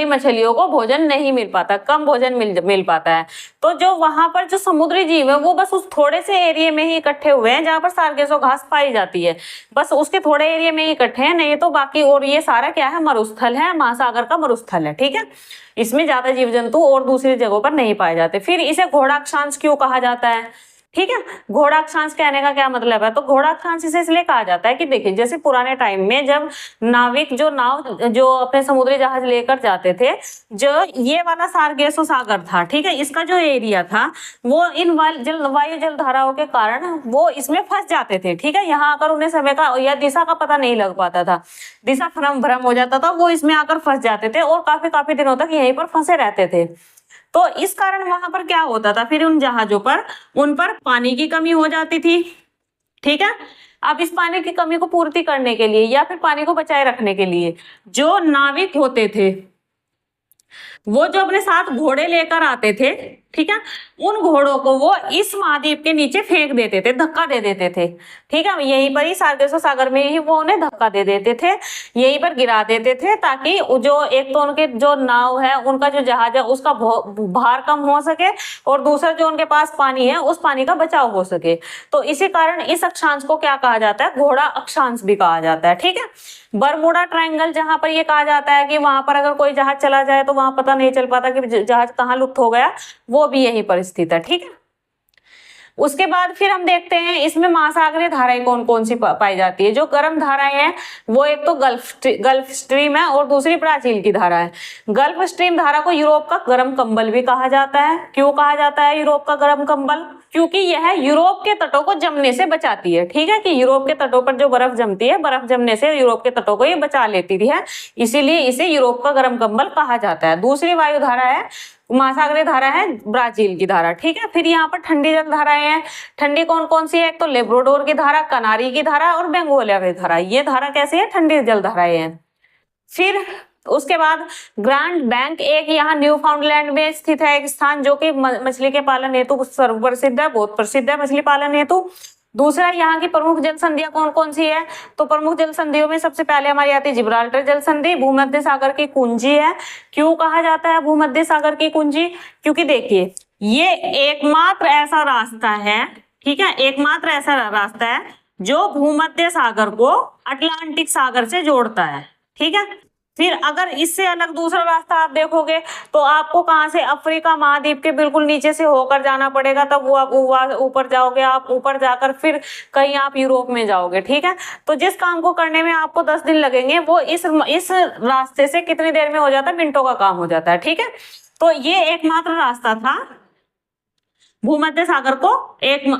मछलियों को भोजन नहीं मिल पाता, कम भोजन मिल पाता है। तो जो वहां पर जो समुद्री जीव है वो बस उस थोड़े से एरिया में ही इकट्ठे हुए हैं जहां पर सारगेसो घास पाई जाती है, बस उसके थोड़े एरिया में ही इकट्ठे हैं, नहीं तो बाकी, और ये सारा क्या है, मरुस्थल है, महासागर का मरुस्थल है, ठीक है। इसमें ज्यादा जीव जंतु और दूसरी जगहों पर नहीं पाए जाते। फिर इसे घोड़ाक्षांश क्यों कहा जाता है, ठीक है। घोड़ाक्षांश कहने का क्या मतलब है, तो घोड़ाक्षांश इसे इसलिए कहा जाता है कि देखिए, जैसे पुराने टाइम में जब नाविक जो अपने समुद्री जहाज लेकर जाते थे, जो ये वाला सारगेसो सागर था, ठीक है, इसका जो एरिया था वो इन वायु जल धाराओं के कारण वो इसमें फंस जाते थे, ठीक है। यहाँ आकर उन्हें समय का या दिशा का पता नहीं लग पाता था, दिशा भ्रम हो जाता था, वो इसमें आकर फंस जाते थे और काफी दिनों तक यहीं पर फंसे रहते थे। तो इस कारण वहां पर क्या होता था, फिर उन जहाजों पर, उन पर पानी की कमी हो जाती थी, ठीक है। अब इस पानी की कमी को पूर्ति करने के लिए या फिर पानी को बचाए रखने के लिए जो नाविक होते थे वो जो अपने साथ घोड़े लेकर आते थे, ठीक है, उन घोड़ों को वो इस महाद्वीप के नीचे फेंक देते थे, धक्का दे देते थे, ठीक है, यहीं पर ही सार्गेसो सागर में ही वो उन्हें धक्का दे देते थे, यहीं पर गिरा देते थे ताकि जो एक तो उनके जो नाव है, उनका जो जहाज है उसका भार कम हो सके और दूसरा जो उनके पास पानी है उस पानी का बचाव हो सके। तो इसी कारण इस अक्षांश को क्या कहा जाता है, घोड़ा अक्षांश भी कहा जाता है, ठीक है। बरमूडा ट्रायंगल जहां पर ये कहा जाता है कि वहां पर अगर कोई जहाज चला जाए तो वहां पता नहीं चल पाता कि जहाज कहाँ लुप्त हो गया, वो भी यहीं पर स्थित है, ठीक है। उसके बाद फिर हम देखते हैं इसमें महासागरीय धाराएं कौन कौन सी पाई जाती है। जो गर्म धाराएं हैं वो एक तो गल्फ स्ट्रीम है और दूसरी ब्राजील की धारा है। गल्फ स्ट्रीम धारा को यूरोप का गर्म कंबल भी कहा जाता है। क्यों कहा जाता है यूरोप का गर्म कंबल? क्योंकि यह यूरोप के तटों को जमने से बचाती है, ठीक है, कि यूरोप के तटों पर जो बर्फ जमती है, बर्फ जमने से यूरोप के तटों को ये बचा लेती है, इसीलिए इसे यूरोप का गर्म कंबल कहा जाता है। दूसरी वायु धारा है, महासागरीय धारा है ब्राजील की धारा, ठीक है। फिर यहाँ पर ठंडी जल धाराएं हैं। ठंडी कौन कौन सी है? एक तो लेब्राडोर की धारा, कनारी की धारा और बेंगोलिया की धारा। ये धारा कैसी है? ठंडी जल धाराएं हैं। फिर उसके बाद ग्रैंड बैंक एक यहाँ न्यूफाउंडलैंड में स्थित है एक स्थान, जो कि मछली के पालन हेतु सर्व प्रसिद्ध है, बहुत प्रसिद्ध है मछली पालन हेतु। दूसरा, यहाँ की प्रमुख जल संधियां कौन कौन सी है? तो प्रमुख जल संधियों में सबसे पहले हमारी आती है जिब्राल्टर जल संधि, भूमध्य सागर की कुंजी है। क्यों कहा जाता है भूमध्य सागर की कुंजी? क्योंकि देखिए ये एकमात्र ऐसा रास्ता है, ठीक है, एकमात्र ऐसा रास्ता है जो भूमध्य सागर को अटलांटिक सागर से जोड़ता है, ठीक है। फिर अगर इससे अलग दूसरा रास्ता आप देखोगे तो आपको कहां से? अफ्रीका महाद्वीप के बिल्कुल नीचे से होकर जाना पड़ेगा, तब वो आप ऊपर जाओगे, आप ऊपर जाकर फिर कहीं आप यूरोप में जाओगे, ठीक है। तो जिस काम को करने में आपको 10 दिन लगेंगे वो इस रास्ते से कितनी देर में हो जाता है? मिनटों का काम हो जाता है, ठीक है। तो ये एकमात्र रास्ता था भूमध्य सागर को एक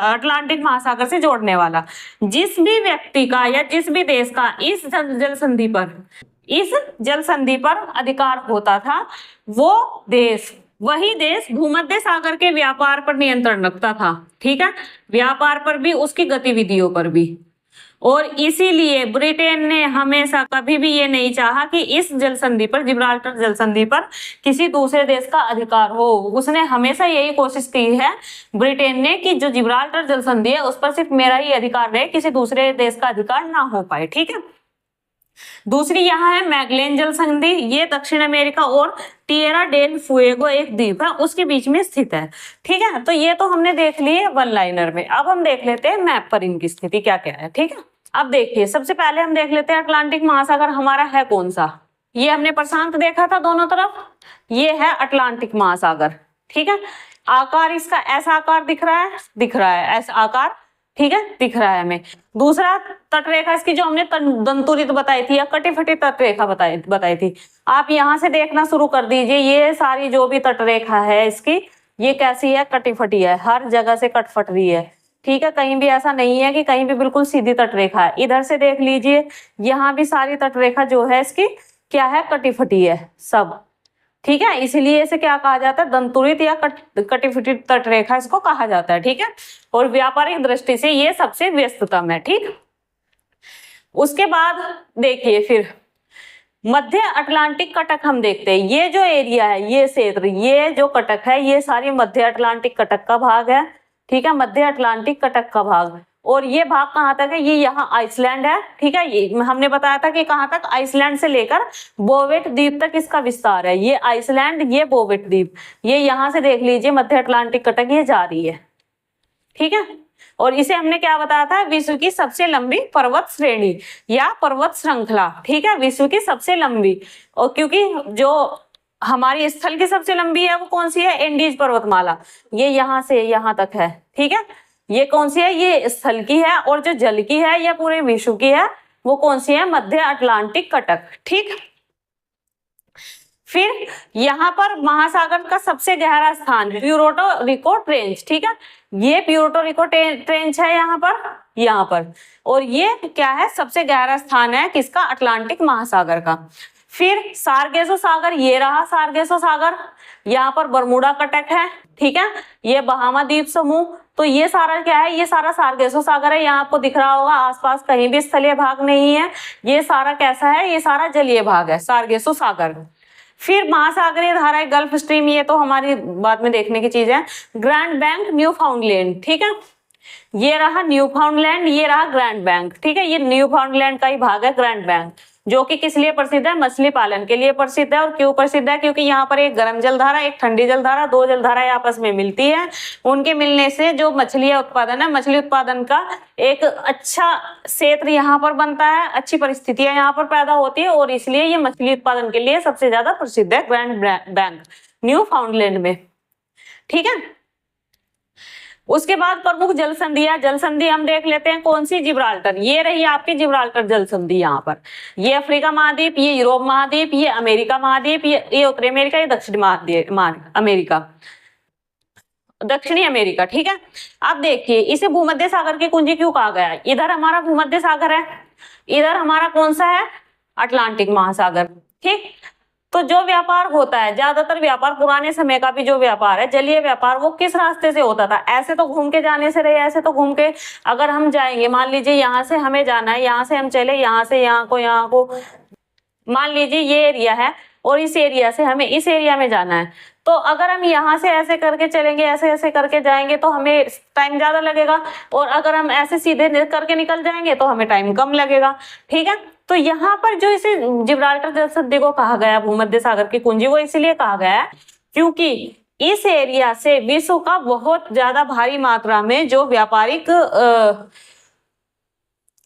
अटलांटिक महासागर से जोड़ने वाला। जिस भी व्यक्ति का या जिस भी देश का इस जल संधि पर अधिकार होता था, वो देश, वही देश भूमध्य सागर के व्यापार पर नियंत्रण रखता था, ठीक है, व्यापार पर भी, उसकी गतिविधियों पर भी। और इसीलिए ब्रिटेन ने हमेशा कभी भी ये नहीं चाहा कि इस जल संधि पर, जिब्राल्टर जल संधि पर किसी दूसरे देश का अधिकार हो। उसने हमेशा यही कोशिश की है ब्रिटेन ने कि जो जिब्राल्टर जल संधि है उस पर सिर्फ मेरा ही अधिकार रहे, किसी दूसरे देश का अधिकार ना हो पाए, ठीक है। दूसरी यहाँ है मैगलेन जल संधि, ये दक्षिण अमेरिका और टिएरा डेल फुएगो एक द्वीप है उसके बीच में स्थित है, ठीक है। तो ये तो हमने देख ली है वन लाइनर में। अब हम देख लेते हैं मैप पर इनकी स्थिति क्या क्या है, ठीक है। अब देखिए सबसे पहले हम देख लेते हैं अटलांटिक महासागर हमारा है कौन सा। ये हमने प्रशांत देखा था दोनों तरफ, ये है अटलांटिक महासागर, ठीक है। आकार इसका ऐसा आकार दिख रहा है ऐसा आकार, ठीक है, दिख रहा है हमें। दूसरा, तटरेखा इसकी जो हमने दंतुरित बताई थी या कटी फटी तटरेखा बताई थी, आप यहाँ से देखना शुरू कर दीजिए। ये सारी जो भी तटरेखा है इसकी, ये कैसी है? कटी फटी है, हर जगह से कट फट रही है, ठीक है। कहीं भी ऐसा नहीं है कि कहीं भी बिल्कुल सीधी तटरेखा है। इधर से देख लीजिए, यहाँ भी सारी तटरेखा जो है इसकी क्या है? कटी फटी है सब, ठीक है। इसीलिए इसे क्या कहा जाता है? दंतुरित या कटी फटी तटरेखा इसको कहा जाता है, ठीक है। और व्यापारिक दृष्टि से ये सबसे व्यस्ततम है, ठीक। उसके बाद देखिए फिर मध्य अटलांटिक कटक हम देखते हैं। ये जो एरिया है, ये क्षेत्र, ये जो कटक है, ये सारी मध्य अटलांटिक कटक का भाग है, ठीक है, मध्य अटलांटिक कटक का भाग। और ये भाग कहाँ तक है? ये यहाँ आइसलैंड है, ठीक है। ये हमने बताया था कि कहाँ तक? आइसलैंड से लेकर बोवेट द्वीप तक इसका विस्तार है। ये आइसलैंड, ये बोवेट द्वीप, ये यहाँ से देख लीजिए मध्य अटलांटिक कटक ये जा रही है, ठीक है। और इसे हमने क्या बताया था? विश्व की सबसे लंबी पर्वत श्रेणी या पर्वत श्रृंखला, ठीक है, विश्व की सबसे लंबी। और क्योंकि जो हमारी स्थल की सबसे लंबी है वो कौन सी है? एंडीज पर्वतमाला, ये यहाँ से यहाँ तक है, ठीक है। ये कौन सी है? ये स्थल की है। और जो जल की है या पूरे विश्व की है वो कौन सी है? मध्य अटलांटिक कटक, ठीक। फिर यहाँ पर महासागर का सबसे गहरा स्थान प्यूर्टो रिको ट्रेंच, ठीक है, ये प्यूर्टो रिको ट्रेंच है यहाँ पर। और ये क्या है? सबसे गहरा स्थान है किसका? अटलांटिक महासागर का। फिर सार्गेसो सागर, ये रहा सार्गेसो सागर, यहाँ पर बरमूडा का तट है, ठीक है, ये बहामा द्वीप समूह, तो ये सारा क्या है, ये सारा सार्गेसो सागर है। यहाँ आपको दिख रहा होगा आसपास कहीं भी स्थलीय भाग नहीं है, ये सारा कैसा है, ये सारा जलीय भाग है, सार्गेसो सागर। फिर महासागरीय धाराएं, गल्फ स्ट्रीम, ये तो हमारी बाद में देखने की चीज है। ग्रैंड बैंक, न्यू फाउंडलैंड, ठीक है, ये रहा न्यू फाउंडलैंड, ये रहा ग्रैंड बैंक, ठीक है, ये न्यू फाउंडलैंड का ही भाग है ग्रैंड बैंक, जो कि किस लिए प्रसिद्ध है, मछली पालन के लिए प्रसिद्ध है। और क्यों प्रसिद्ध है, क्योंकि यहाँ पर एक गर्म जलधारा, एक ठंडी जलधारा, दो जलधाराएं आपस में मिलती है, उनके मिलने से जो मछली उत्पादन है, मछली उत्पादन का एक अच्छा क्षेत्र यहाँ पर बनता है, अच्छी परिस्थितियां यहाँ पर पैदा होती है, और इसलिए ये मछली उत्पादन के लिए सबसे ज्यादा प्रसिद्ध है ग्रैंड बैंक न्यू फाउंडलैंड में, ठीक है। उसके बाद प्रमुख जल संधियां, जल संधि हम देख लेते हैं कौन सी, जिब्राल्टर, ये रही आपकी जिब्राल्टर जल संधि। यहाँ पर ये अफ्रीका महाद्वीप, ये यूरोप महाद्वीप, ये अमेरिका महाद्वीप, ये उत्तरी अमेरिका, ये दक्षिणी अमेरिका, दक्षिणी अमेरिका, ठीक है। अब देखिए इसे भूमध्य सागर की कुंजी क्यों कहा गया है, इधर हमारा भूमध्य सागर है, इधर हमारा कौन सा है, अटलांटिक महासागर, ठीक। तो जो व्यापार होता है, ज्यादातर व्यापार, पुराने समय का भी जो व्यापार है, जलीय व्यापार, वो किस रास्ते से होता था, ऐसे तो घूम के जाने से रहे, ऐसे तो घूम के अगर हम जाएंगे, मान लीजिए यहाँ से हमें जाना है, यहाँ से हम चले, यहाँ से यहाँ को, मान लीजिए ये एरिया है और इस एरिया से हमें इस एरिया में जाना है, तो अगर हम यहाँ से ऐसे करके चलेंगे, ऐसे ऐसे करके जाएंगे तो हमें टाइम ज्यादा लगेगा, और अगर हम ऐसे सीधे करके निकल जाएंगे तो हमें टाइम कम लगेगा, ठीक है। तो यहाँ पर जो इसे जिब्राल्टर जल संधि को कहा गया भूमध्य सागर की कुंजी, वो इसलिए कहा गया है क्योंकि इस एरिया से विश्व का बहुत ज्यादा भारी मात्रा में जो व्यापारिक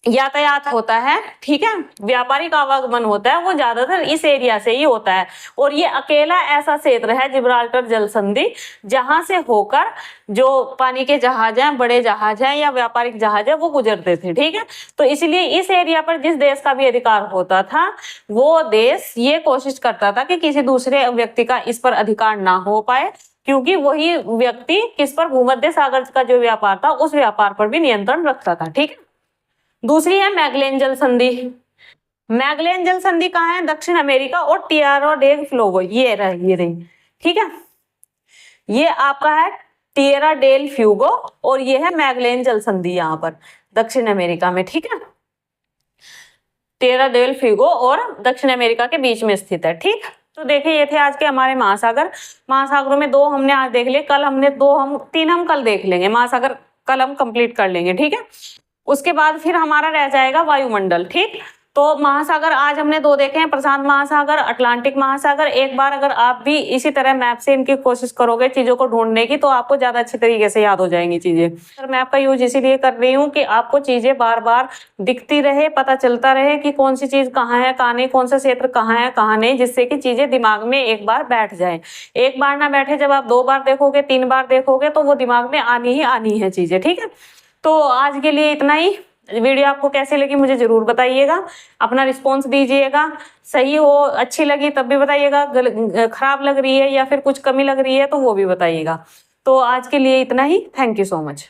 यातायात होता है, ठीक है, व्यापारिक आवागमन होता है, वो ज्यादातर इस एरिया से ही होता है। और ये अकेला ऐसा क्षेत्र है जिब्राल्टर जल संधि जहां से होकर जो पानी के जहाज हैं, बड़े जहाज हैं या व्यापारिक जहाज है, वो गुजरते थे, ठीक है। तो इसलिए इस एरिया पर जिस देश का भी अधिकार होता था, वो देश ये कोशिश करता था कि किसी दूसरे व्यक्ति का इस पर अधिकार ना हो पाए, क्योंकि वही व्यक्ति किस पर, भूमध्य सागर का जो व्यापार था उस व्यापार पर भी नियंत्रण रखता था, ठीक है। दूसरी है मैगेलन जल संधि। मैगेलन जल संधि कहाँ है, दक्षिण अमेरिका और टिएरा डेल फ्यूगो, ये रही, ठीक है, ये आपका है टिएरा डेल फ्यूगो और ये है मैगेलन जल संधि यहाँ पर दक्षिण अमेरिका में, ठीक है, टिएरा डेल फ्यूगो और दक्षिण अमेरिका के बीच में स्थित है, ठीक। तो देखिए ये थे आज के हमारे महासागर। महासागरों में दो हमने आज देख लिए, कल हमने तीन हम कल देख लेंगे, महासागर कल हम कंप्लीट कर लेंगे, ठीक है। उसके बाद फिर हमारा रह जाएगा वायुमंडल, ठीक। तो महासागर आज हमने दो देखे हैं, प्रशांत महासागर, अटलांटिक महासागर। एक बार अगर आप भी इसी तरह मैप से इनकी कोशिश करोगे चीजों को ढूंढने की, तो आपको ज्यादा अच्छी तरीके से याद हो जाएंगी चीजें। मैप का यूज इसीलिए कर रही हूँ कि आपको चीजें बार बार दिखती रहे, पता चलता रहे कि कौन सी चीज कहाँ है कहाँ नहीं, कौन सा क्षेत्र कहाँ है कहाँ नहीं, जिससे कि चीजें दिमाग में एक बार बैठ जाए। एक बार ना बैठे, जब आप 2 बार देखोगे, 3 बार देखोगे, तो वो दिमाग में आनी ही आनी है चीजें, ठीक है। तो आज के लिए इतना ही। वीडियो आपको कैसी लगी मुझे जरूर बताइएगा, अपना रिस्पॉन्स दीजिएगा, सही हो, अच्छी लगी तब भी बताइएगा, खराब लग रही है या फिर कुछ कमी लग रही है तो वो भी बताइएगा। तो आज के लिए इतना ही, थैंक यू सो मच।